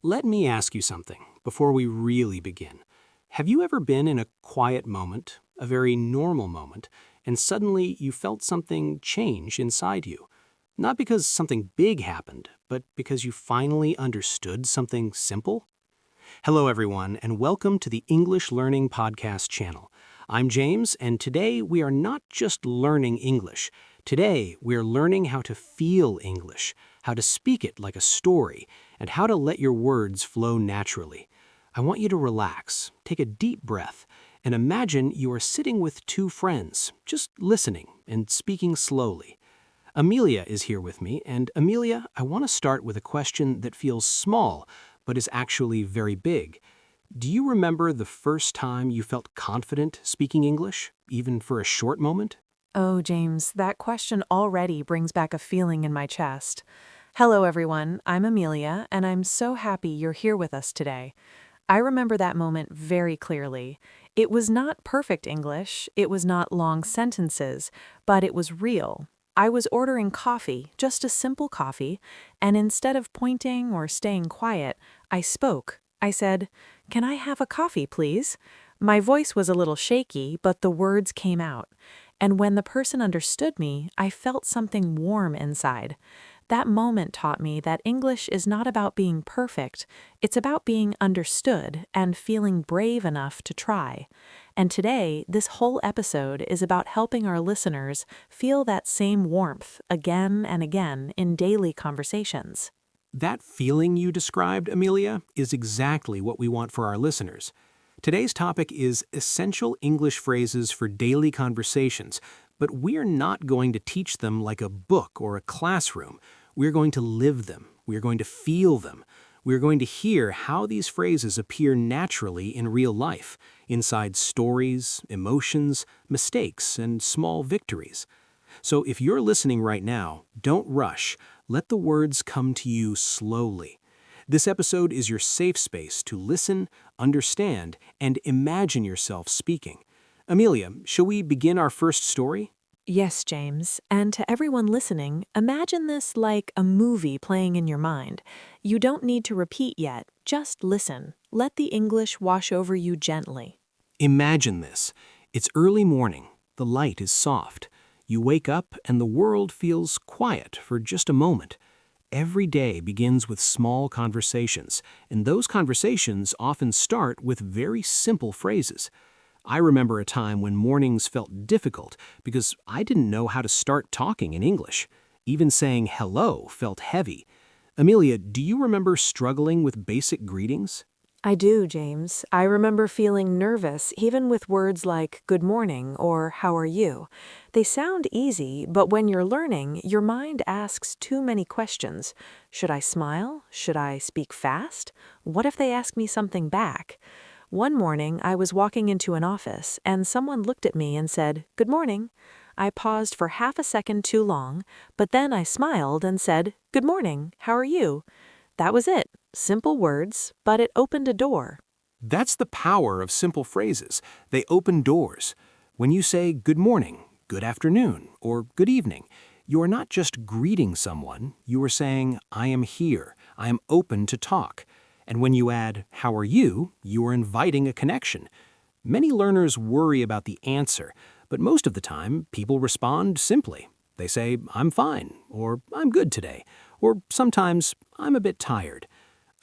Let me ask you something before we really begin. Have you ever been in a quiet moment, a very normal moment, and suddenly you felt something change inside you? Not because something big happened, but because you finally understood something simple? Hello, everyone, and welcome to the English Learning Podcast channel. I'm James, and today we are not just learning English. Today, we're learning how to feel English, how to speak it like a story, and how to let your words flow naturally. I want you to relax, take a deep breath, and imagine you are sitting with two friends, just listening and speaking slowly. Amelia is here with me, and Amelia, I want to start with a question that feels small, but is actually very big. Do you remember the first time you felt confident speaking English, even for a short moment? Oh, James, that question already brings back a feeling in my chest. Hello, everyone. I'm Amelia, and I'm so happy you're here with us today. I remember that moment very clearly. It was not perfect English, it was not long sentences, but it was real. I was ordering coffee, just a simple coffee, and instead of pointing or staying quiet, I spoke. I said, "Can I have a coffee, please?" My voice was a little shaky, but the words came out. And when the person understood me, I felt something warm inside. That moment taught me that English is not about being perfect, it's about being understood and feeling brave enough to try. And today, this whole episode is about helping our listeners feel that same warmth again and again in daily conversations. That feeling you described, Amelia, is exactly what we want for our listeners. Today's topic is essential English phrases for daily conversations, but we're not going to teach them like a book or a classroom. We're going to live them. We're going to feel them. We're going to hear how these phrases appear naturally in real life, inside stories, emotions, mistakes, and small victories. So if you're listening right now, don't rush. Let the words come to you slowly. This episode is your safe space to listen, understand, and imagine yourself speaking. Amelia, shall we begin our first story? Yes, James. And to everyone listening, imagine this like a movie playing in your mind. You don't need to repeat yet, just listen. Let the English wash over you gently. Imagine this. It's early morning. The light is soft. You wake up and the world feels quiet for just a moment. Every day begins with small conversations, and those conversations often start with very simple phrases. I remember a time when mornings felt difficult because I didn't know how to start talking in English. Even saying hello felt heavy. Amelia, do you remember struggling with basic greetings? I do, James. I remember feeling nervous even with words like good morning or how are you. They sound easy, but when you're learning, your mind asks too many questions. Should I smile? Should I speak fast? What if they ask me something back? One morning, I was walking into an office and someone looked at me and said, "Good morning." I paused for half a second too long, but then I smiled and said, "Good morning. How are you?" That was it. Simple words, but it opened a door. That's the power of simple phrases. They open doors. When you say good morning, good afternoon, or good evening, you are not just greeting someone, you are saying, I am here, I am open to talk. And when you add, how are you are inviting a connection. Many learners worry about the answer, but most of the time, people respond simply. They say, I'm fine, or I'm good today, or sometimes, I'm a bit tired.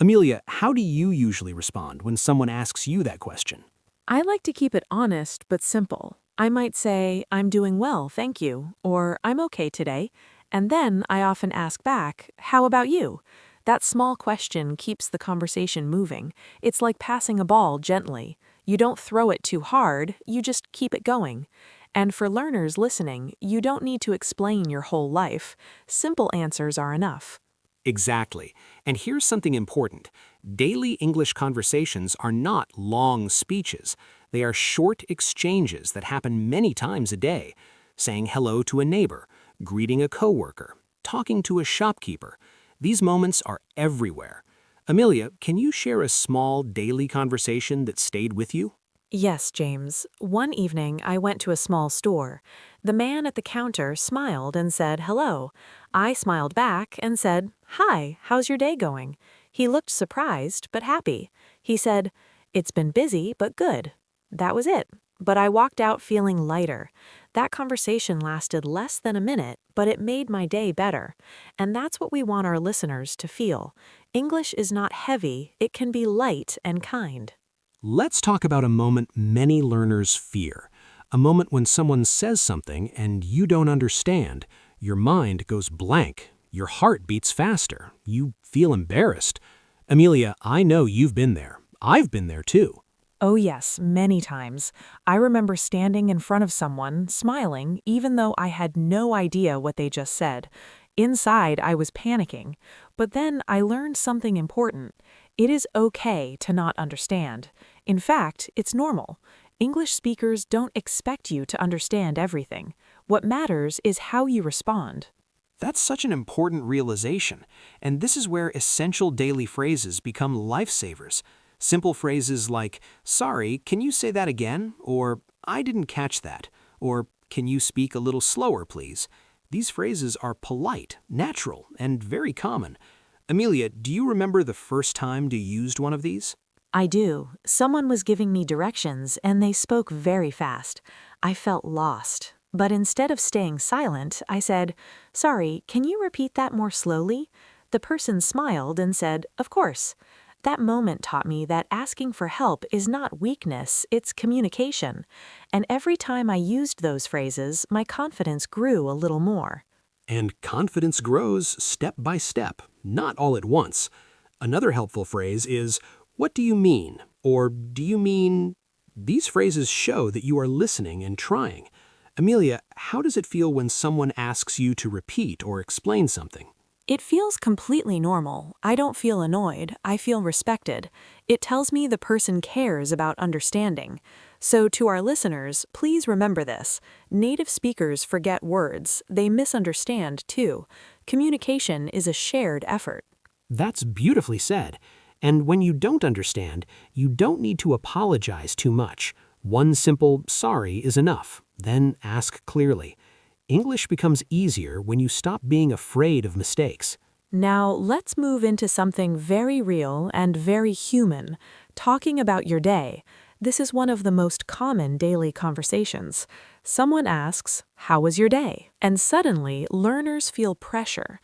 Amelia, how do you usually respond when someone asks you that question? I like to keep it honest but simple. I might say, "I'm doing well, thank you," or "I'm okay today." And then I often ask back, "How about you?" That small question keeps the conversation moving. It's like passing a ball gently. You don't throw it too hard, you just keep it going. And for learners listening, you don't need to explain your whole life. Simple answers are enough. Exactly. And here's something important. Daily English conversations are not long speeches. They are short exchanges that happen many times a day. Saying hello to a neighbor, greeting a coworker, talking to a shopkeeper. These moments are everywhere. Amelia, can you share a small daily conversation that stayed with you? Yes, James. One evening, I went to a small store. The man at the counter smiled and said hello. I smiled back and said, "Hi, how's your day going?" He looked surprised but happy. He said, "It's been busy but good." That was it. But I walked out feeling lighter. That conversation lasted less than a minute, but it made my day better. And that's what we want our listeners to feel. English is not heavy, it can be light and kind. Let's talk about a moment many learners fear. A moment when someone says something and you don't understand. Your mind goes blank. Your heart beats faster. You feel embarrassed. Amelia, I know you've been there. I've been there too. Oh yes, many times. I remember standing in front of someone, smiling, even though I had no idea what they just said. Inside, I was panicking. But then I learned something important. It is okay to not understand. In fact, it's normal. English speakers don't expect you to understand everything. What matters is how you respond. That's such an important realization, and this is where essential daily phrases become lifesavers. Simple phrases like, "Sorry, can you say that again?" Or, "I didn't catch that." Or, "Can you speak a little slower, please?" These phrases are polite, natural, and very common. Amelia, do you remember the first time you used one of these? I do. Someone was giving me directions and they spoke very fast. I felt lost. But instead of staying silent, I said, "Sorry, can you repeat that more slowly?" The person smiled and said, "Of course." That moment taught me that asking for help is not weakness, it's communication. And every time I used those phrases, my confidence grew a little more. And confidence grows step by step, not all at once. Another helpful phrase is, "What do you mean?" Or, "Do you mean?" These phrases show that you are listening and trying. Amelia, how does it feel when someone asks you to repeat or explain something? It feels completely normal. I don't feel annoyed. I feel respected. It tells me the person cares about understanding. So to our listeners, please remember this. Native speakers forget words. They misunderstand too. Communication is a shared effort. That's beautifully said. And when you don't understand, you don't need to apologize too much. One simple "sorry" is enough. Then ask clearly. English becomes easier when you stop being afraid of mistakes. Now, let's move into something very real and very human, talking about your day. This is one of the most common daily conversations. Someone asks, "How was your day?" And suddenly, learners feel pressure.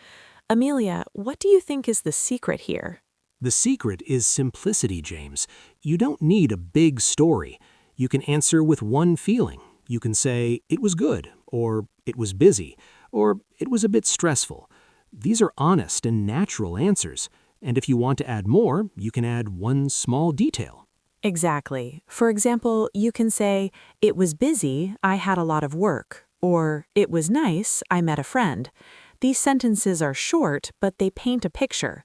Amelia, what do you think is the secret here? The secret is simplicity, James. You don't need a big story. You can answer with one feeling. You can say, "It was good," or "It was busy," or "It was a bit stressful." These are honest and natural answers. And if you want to add more, you can add one small detail. Exactly. For example, you can say, "It was busy, I had a lot of work," or "It was nice, I met a friend." These sentences are short, but they paint a picture.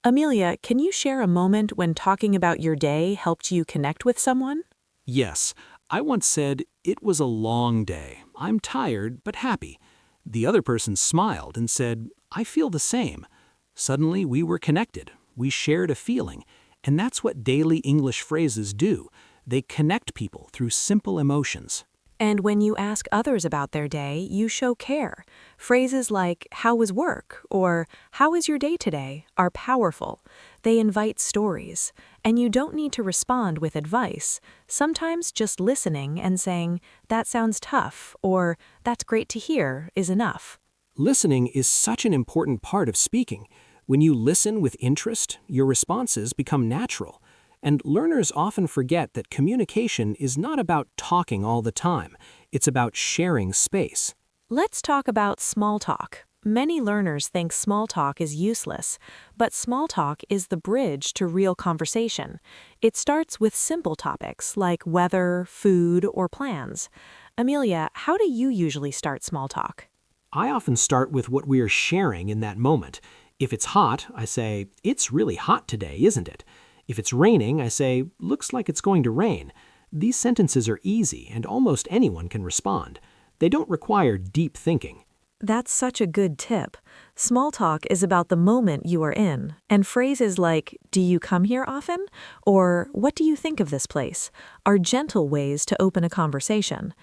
Amelia, can you share a moment when talking about your day helped you connect with someone? Yes, I once said, "It was a long day. I'm tired but happy." The other person smiled and said, "I feel the same." Suddenly we were connected. We shared a feeling. And that's what daily English phrases do. They connect people through simple emotions. And when you ask others about their day, you show care. Phrases like, "How was work?" or "How is your day today?" are powerful. They invite stories. And you don't need to respond with advice. Sometimes just listening and saying, "That sounds tough," or "That's great to hear," is enough. Listening is such an important part of speaking. When you listen with interest, your responses become natural. And learners often forget that communication is not about talking all the time. It's about sharing space. Let's talk about small talk. Many learners think small talk is useless, but small talk is the bridge to real conversation. It starts with simple topics like weather, food, or plans. Amelia, how do you usually start small talk? I often start with what we are sharing in that moment. If it's hot, I say, "It's really hot today, isn't it?" If it's raining, I say, "Looks like it's going to rain." These sentences are easy and almost anyone can respond. They don't require deep thinking. That's such a good tip. Small talk is about the moment you are in, and phrases like, "Do you come here often?" or "What do you think of this place?" are gentle ways to open a conversation.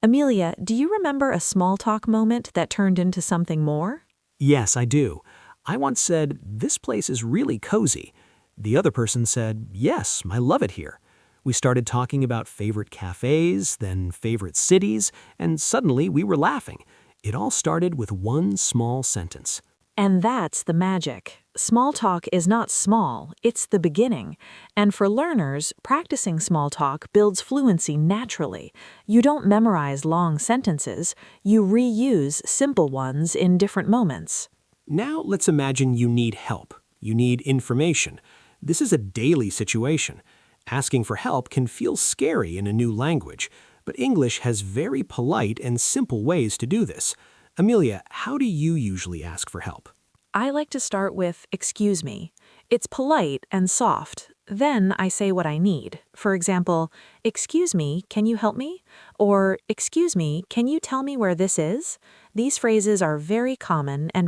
Amelia, do you remember a small talk moment that turned into something more? Yes, I do. I once said, "This place is really cozy." The other person said, "Yes, I love it here." We started talking about favorite cafes, then favorite cities, and suddenly we were laughing. It all started with one small sentence. And that's the magic. Small talk is not small, it's the beginning. And for learners, practicing small talk builds fluency naturally. You don't memorize long sentences, you reuse simple ones in different moments. Now let's imagine you need help. You need information. This is a daily situation. Asking for help can feel scary in a new language, but English has very polite and simple ways to do this. Amelia, how do you usually ask for help? I like to start with "excuse me." It's polite and soft. Then I say what I need. For example, "Excuse me, can you help me?" Or "Excuse me, can you tell me where this is?" These phrases are very common and